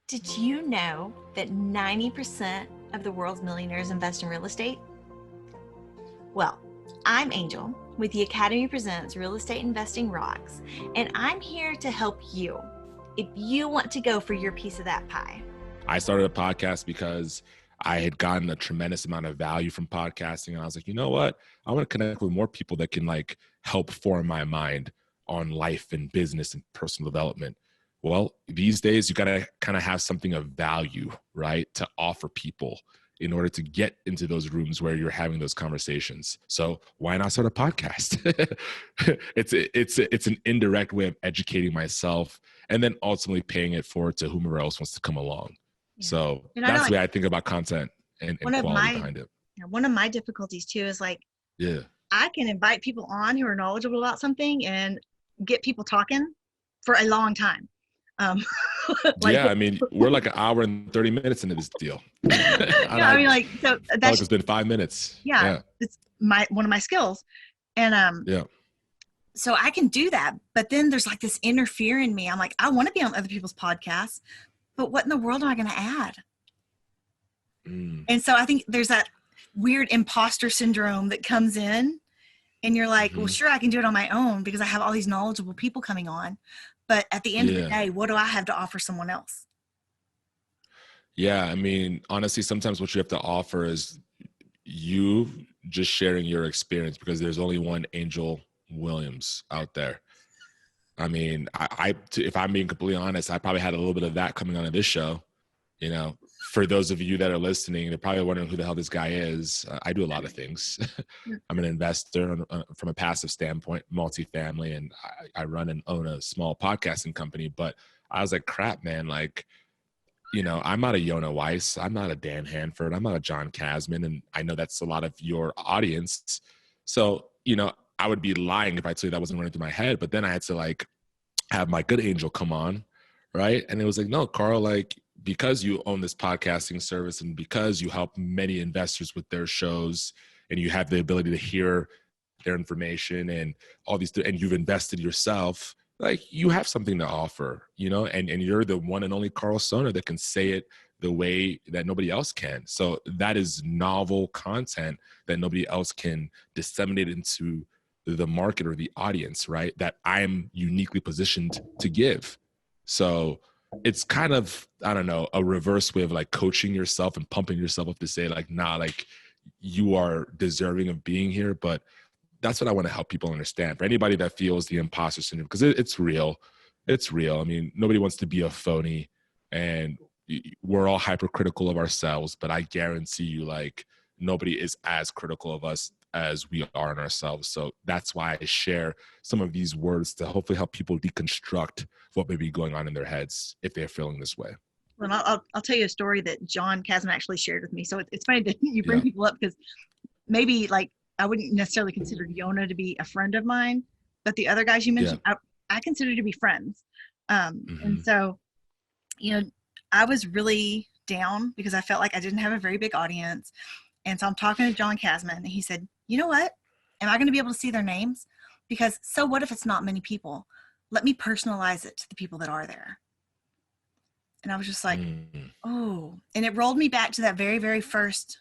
Did you know that 90% of the world's millionaires invest in real estate? Well, I'm Angel with the Academy Presents Real Estate Investing Rocks, and I'm here to help you if you want to go for your piece of that pie. I started a podcast because I had gotten a tremendous amount of value from podcasting. And I was like, you know what? I want to connect with more people that can help form my mind on life and business and personal development. Well, these days you got to kind of have something of value, right, to offer people in order to get into those rooms where you're having those conversations. So why not start a podcast? It's an indirect way of educating myself and then ultimately paying it forward to whomever else wants to come along. Yeah. So that's the way I think about content and quality behind it. One of my difficulties too is I can invite people on who are knowledgeable about something and get people talking for a long time. I mean, we're like an hour and 30 minutes into this deal. So that's it's been 5 minutes. Yeah. It's one of my skills. And so I can do that, but then there's this inner fear in me. I'm like, I want to be on other people's podcasts, but what in the world am I going to add? And so I think there's that weird imposter syndrome that comes in, and you're like, well, sure, I can do it on my own because I have all these knowledgeable people coming on. But at the end of the day, what do I have to offer someone else? Yeah, I mean, honestly, sometimes what you have to offer is you just sharing your experience, because there's only one Angel Williams out there. I mean, if I'm being completely honest, I probably had a little bit of that coming on this show. You know, for those of you that are listening, they're probably wondering who the hell this guy is. I do a lot of things. I'm an investor from a passive standpoint, multifamily, and I run and own a small podcasting company. But I was like, crap, man, I'm not a Yona Weiss. I'm not a Dan Hanford. I'm not a John Kasman. And I know that's a lot of your audience. So, I would be lying if I told you that wasn't running through my head. But then I had to have my good Angel come on, right? And it was like, no, Karl, because you own this podcasting service and because you help many investors with their shows and you have the ability to hear their information and all these, and you've invested yourself, you have something to offer, and you're the one and only Karl Sona that can say it the way that nobody else can. So that is novel content that nobody else can disseminate into the market or the audience, right? That I'm uniquely positioned to give. So it's kind of, I don't know, a reverse way of coaching yourself and pumping yourself up to say you are deserving of being here. But that's what I want to help people understand. For anybody that feels the imposter syndrome, because it's real. It's real. I mean, nobody wants to be a phony, and we're all hypercritical of ourselves, but I guarantee you nobody is as critical of us as we are in ourselves. So that's why I share some of these words to hopefully help people deconstruct what may be going on in their heads if they're feeling this way. Well, I'll tell you a story that John Kasman actually shared with me. So it's funny that you bring people up, because maybe I wouldn't necessarily consider Yona to be a friend of mine, but the other guys you mentioned, I consider to be friends. And so, I was really down because I felt like I didn't have a very big audience. And so I'm talking to John Kasman, and he said, you know what? Am I going to be able to see their names? Because so what if it's not many people? Let me personalize it to the people that are there. And I was just like, oh, and it rolled me back to that very, very first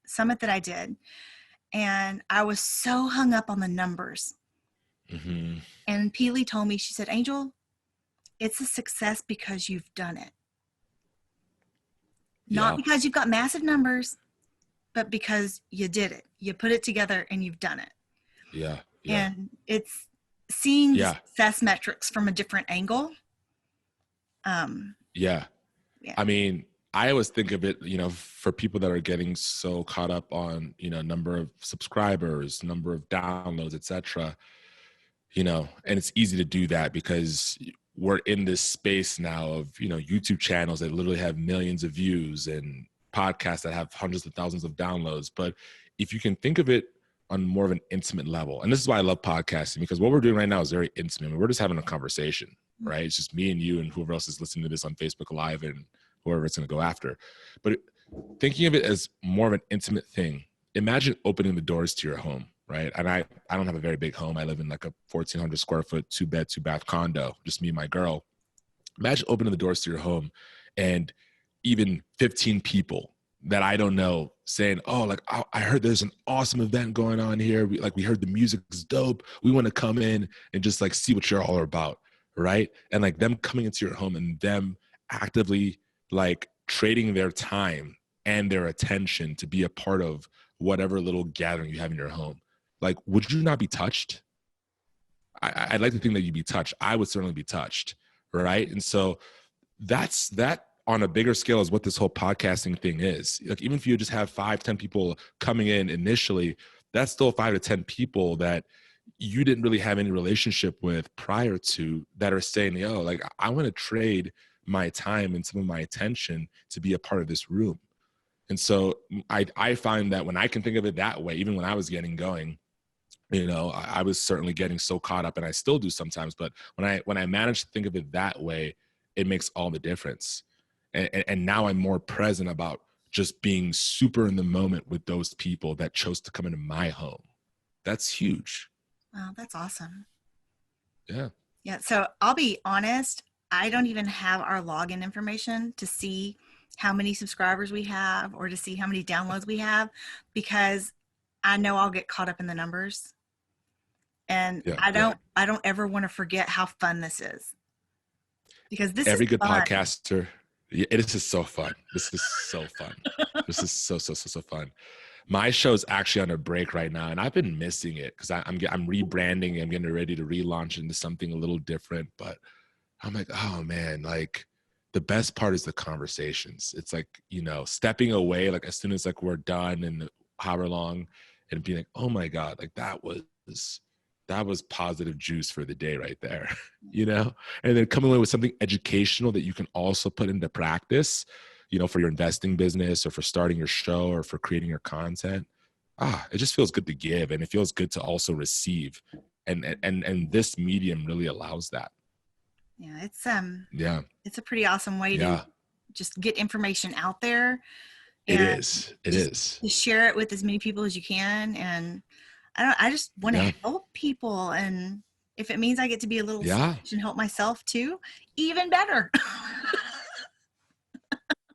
summit that I did. And I was so hung up on the numbers. And Peely told me, she said, Angel, it's a success because you've done it. Not because you've got massive numbers, but because you did it. You put it together and you've done it. Yeah. And it's seeing success metrics from a different angle. I mean, I always think of it, for people that are getting so caught up on, number of subscribers, number of downloads, etc. And it's easy to do that because we're in this space now of, YouTube channels that literally have millions of views and podcasts that have hundreds of thousands of downloads. But if you can think of it on more of an intimate level, and this is why I love podcasting, because what we're doing right now is very intimate. We're just having a conversation, right? It's just me and you and whoever else is listening to this on Facebook Live and whoever it's going to go after. But thinking of it as more of an intimate thing, imagine opening the doors to your home, right? And I don't have a very big home. I live in a 1,400 square foot, 2-bed, 2-bath condo, just me and my girl. Imagine opening the doors to your home and even 15 people that I don't know saying, oh, like, I heard there's an awesome event going on here. We heard the music is dope. We want to come in and just like see what you're all about. Right. And like them coming into your home and them actively like trading their time and their attention to be a part of whatever little gathering you have in your home. Like, would you not be touched? I'd like to think that you'd be touched. I would certainly be touched. Right. And so that on a bigger scale is what this whole podcasting thing is. Like, even if you just have 5-10 people coming in initially, that's still 5 to 10 people that you didn't really have any relationship with prior to that are saying, yo, like, I want to trade my time and some of my attention to be a part of this room. And so I find that when I can think of it that way, even when I was getting going, you know, I was certainly getting so caught up, and I still do sometimes, but when I manage to think of it that way, it makes all the difference. And now I'm more present about just being super in the moment with those people that chose to come into my home. That's huge. Wow, that's awesome. Yeah. Yeah. So I'll be honest, I don't even have our login information to see how many subscribers we have or to see how many downloads we have, because I know I'll get caught up in the numbers. And I don't ever want to forget how fun this is. Because this every is good fun. Podcaster. Yeah, this is so fun. This is so fun. This is so fun. My show's actually on a break right now, and I've been missing it because I'm rebranding. I'm getting ready to relaunch into something a little different. But I'm like, oh man, like the best part is the conversations. It's like, you know, stepping away, like as soon as like we're done and however long, and being like, oh my God, like that was positive juice for the day right there, you know? And then coming away with something educational that you can also put into practice, you know, for your investing business or for starting your show or for creating your content. It just feels good to give, and it feels good to also receive. And this medium really allows that. Yeah, it's a pretty awesome way to just get information out there. It is. To share it with as many people as you can. And I just want to help people. And if it means I get to be a little selfish and help myself too, even better.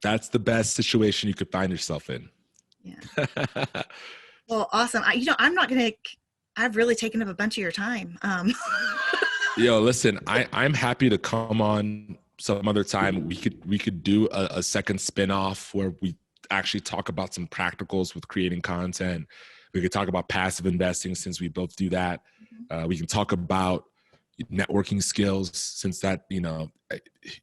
That's the best situation you could find yourself in. Yeah. Well, awesome. I've really taken up a bunch of your time. Yo, listen, I'm happy to come on some other time. We could do a second spinoff where we actually talk about some practicals with creating content. We could talk about passive investing, since we both do that. We can talk about networking skills, since that, you know,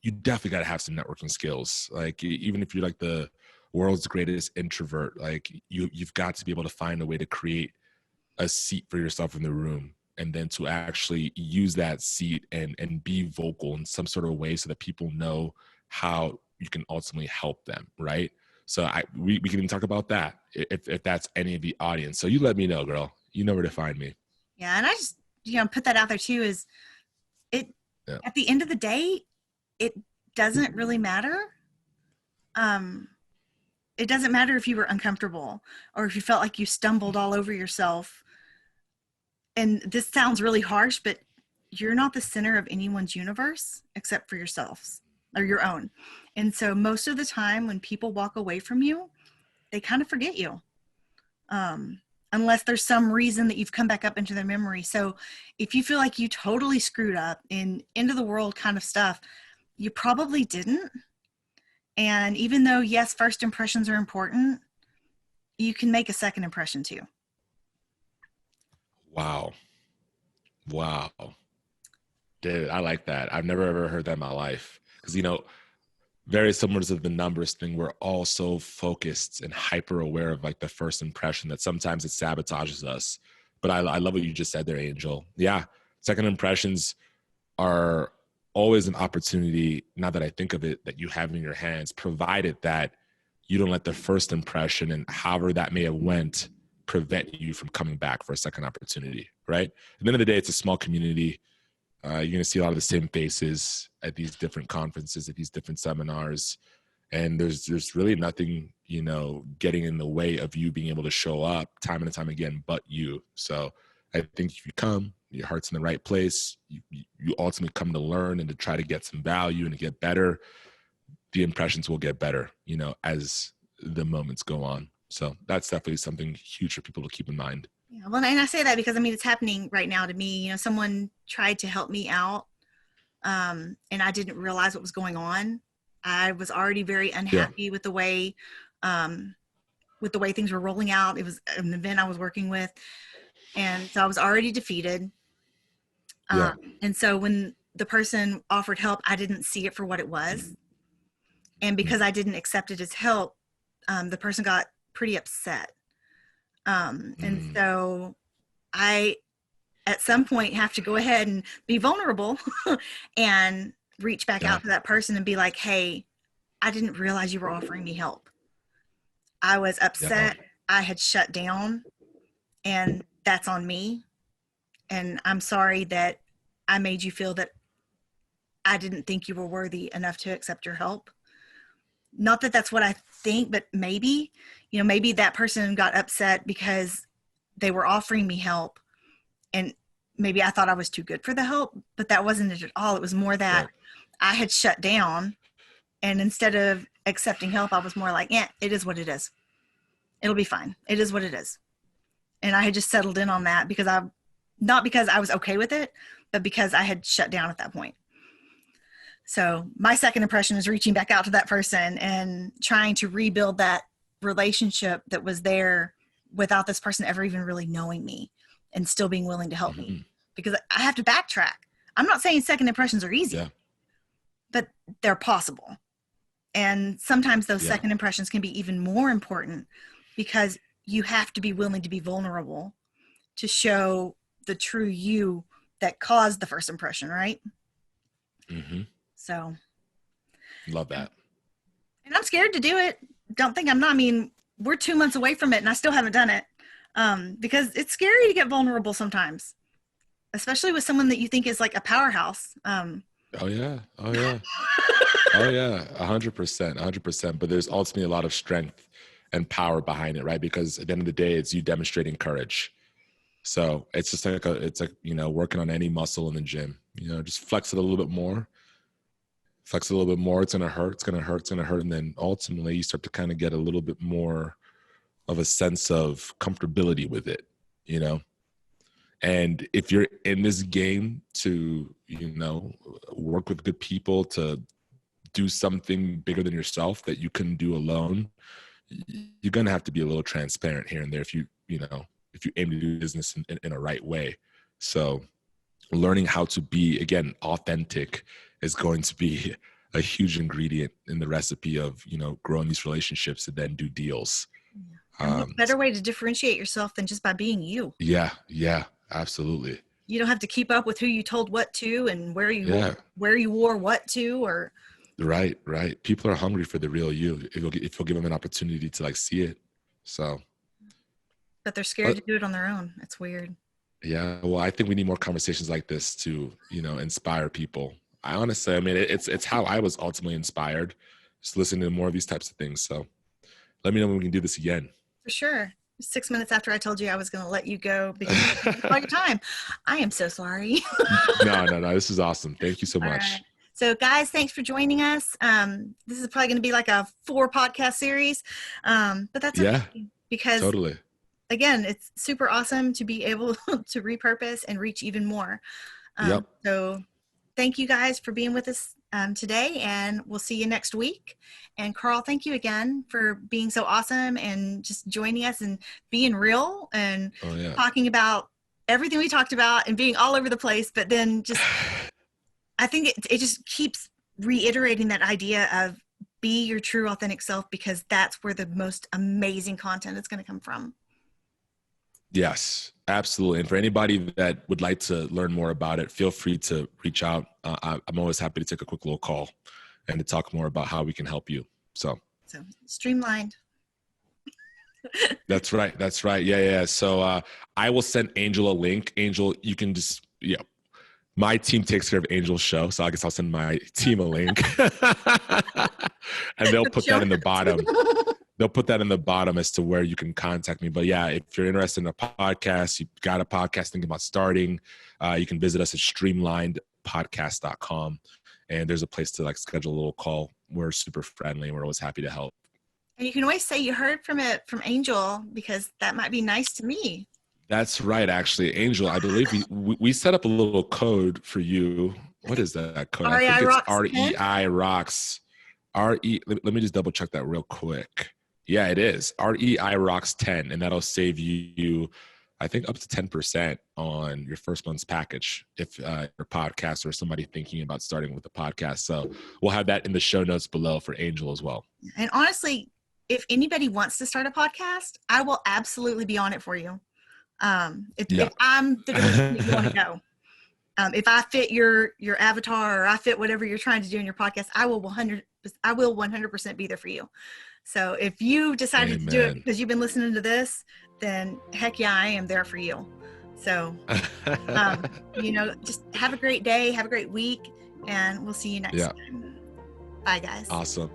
you definitely got to have some networking skills. Like, even if you're like the world's greatest introvert, like you've got to be able to find a way to create a seat for yourself in the room, and then to actually use that seat and be vocal in some sort of way so that people know how you can ultimately help them, right? So we can even talk about that if that's any of the audience. So you let me know, girl. You know where to find me. Yeah, and I just, you know, put that out there too, is it at the end of the day, it doesn't really matter. It doesn't matter if you were uncomfortable or if you felt like you stumbled all over yourself. And this sounds really harsh, but you're not the center of anyone's universe except for yourselves or your own. And so most of the time when people walk away from you, they kind of forget you. Unless there's some reason that you've come back up into their memory. So if you feel like you totally screwed up in end of the world kind of stuff, you probably didn't. And even though, yes, first impressions are important, you can make a second impression too. Wow. Dude, I like that. I've never ever heard that in my life. Because, you know, very similar to the numbers thing, we're all so focused and hyper aware of like the first impression that sometimes it sabotages us. But I love what you just said there, Angel. Yeah. Second impressions are always an opportunity, now that I think of it, that you have in your hands, provided that you don't let the first impression, and however that may have went, prevent you from coming back for a second opportunity, right? At the end of the day, it's a small community. You're going to see a lot of the same faces at these different conferences, at these different seminars. And there's really nothing, you know, getting in the way of you being able to show up time and time again, but you. So I think if you come, your heart's in the right place, you ultimately come to learn and to try to get some value and to get better. the impressions will get better, as the moments go on. So that's definitely something huge for people to keep in mind. Yeah, well, and I say that because it's happening right now to me. Someone tried to help me out, and I didn't realize what was going on. I was already very unhappy with the way things were rolling out. It was an event I was working with, and so I was already defeated. And so when the person offered help, I didn't see it for what it was, and because I didn't accept it as help, the person got pretty upset. And so I, at some point, have to go ahead and be vulnerable and reach back out to that person and be like, hey, I didn't realize you were offering me help. I was upset. I had shut down, and that's on me. And I'm sorry that I made you feel that I didn't think you were worthy enough to accept your help. Not that that's what I think, but maybe that person got upset because they were offering me help, and maybe I thought I was too good for the help, but that wasn't it at all. It was more that I had shut down, and instead of accepting help, I was more like, it is what it is. It'll be fine. It is what it is. And I had just settled in on that not because I was okay with it, but because I had shut down at that point. So my second impression is reaching back out to that person and trying to rebuild that relationship that was there without this person ever even really knowing me and still being willing to help me, because I have to backtrack. I'm not saying second impressions are easy, but they're possible. And sometimes those second impressions can be even more important because you have to be willing to be vulnerable to show the true you that caused the first impression, right? So. Love that. And I'm scared to do it. Don't think I'm not. I mean, we're 2 months away from it and I still haven't done it because it's scary to get vulnerable sometimes, especially with someone that you think is like a powerhouse. Oh yeah. 100%. But there's ultimately a lot of strength and power behind it, right? Because at the end of the day, it's you demonstrating courage. So it's just like working on any muscle in the gym, just flex it a little bit more. It's going to hurt. And then ultimately you start to kind of get a little bit more of a sense of comfortability with it, And if you're in this game to, work with good people, to do something bigger than yourself that you couldn't do alone, you're going to have to be a little transparent here and there if you aim to do business in a right way. So learning how to be, again, authentic is going to be a huge ingredient in the recipe of, growing these relationships and then do deals. What better way to differentiate yourself than just by being you? Yeah, absolutely. You don't have to keep up with who you told what to and where you wore what to, or. Right. People are hungry for the real you if you'll give them an opportunity to see it. So. But they're scared to do it on their own. It's weird. Yeah. Well, I think we need more conversations like this to, inspire people. It's how I was ultimately inspired, just listening to more of these types of things. So let me know when we can do this again. For sure. 6 minutes after I told you I was going to let you go because all your time. I am so sorry. No. This is awesome. Thank you so much. Right. So guys, thanks for joining us. This is probably going to be like a 4 podcast series. But that's okay because totally. Again, it's super awesome to be able to repurpose and reach even more. So thank you guys for being with us today, and we'll see you next week. And Karl, thank you again for being so awesome and just joining us and being real and talking about everything we talked about and being all over the place. But then just, I think it just keeps reiterating that idea of be your true authentic self, because that's where the most amazing content is going to come from. Yes, absolutely. And for anybody that would like to learn more about it, feel free to reach out. I'm always happy to take a quick little call and to talk more about how we can help you. So Streamlined. That's right. Yeah. So I will send Angel a link. Angel, you can just, my team takes care of Angel's show. So I guess I'll send my team a link and they'll put that in the bottom. They'll put that in the bottom as to where you can contact me. But yeah, if you're interested in a podcast, you've got a podcast thinking about starting, you can visit us at streamlinedpodcast.com. and there's a place to like schedule a little call. We're super friendly. We're always happy to help. And you can always say you heard from Angel, because that might be nice to me. That's right. Actually, Angel, I believe we set up a little code for you. What is that code? REI I think Rocks it's REI Rocks. Let me just double check that real quick. Yeah, it is REI Rocks 10, and that'll save you, I think, up to 10% on your first month's package if you're a podcast or somebody thinking about starting with a podcast. So we'll have that in the show notes below for Angel as well. And honestly, if anybody wants to start a podcast, I will absolutely be on it for you. If I'm the direction that you want to go, if I fit your avatar, or I fit whatever you're trying to do in your podcast, I will 100% be there for you. So if you decided to do it because you've been listening to this, then heck yeah, I am there for you. So, just have a great day, have a great week, and we'll see you next time. Bye, guys. Awesome.